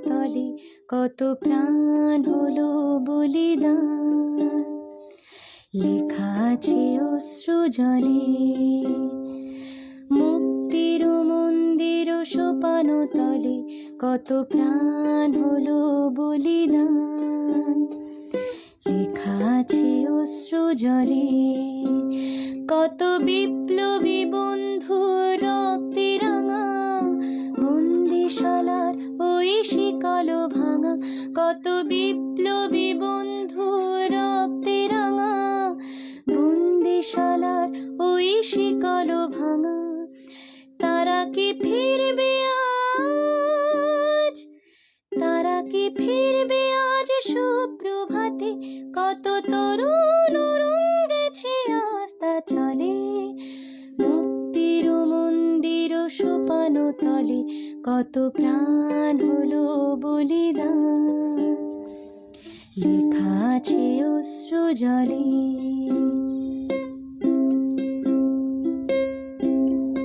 তলে কত প্রাণ হলো বলিদান। লেখা আছে অশ্রু জলে মুক্তির মন্দির সোপান তলে কত প্রাণ হলো বলিদান। লেখা আছে অশ্রু জলে কত বিপ্লবী বন্ধু রক্তে রাঙা বন্দিশালার ওই শিকল ভাঙা। কত বিপ্লবী বন্ধু রক্তে রাঙা বন্দিশালার ওই শিকল ভাঙা। তারা কি ফিরবে আজ, তারা কি ফিরবে আজ সুপ্রভাতে? কত তরুণ অরুণ গেছে আস্তা চলে মুক্তির মন্দির সোপান তলে কত প্রাণ হলো বলিদান। লেখা আছে অশ্রু জলে।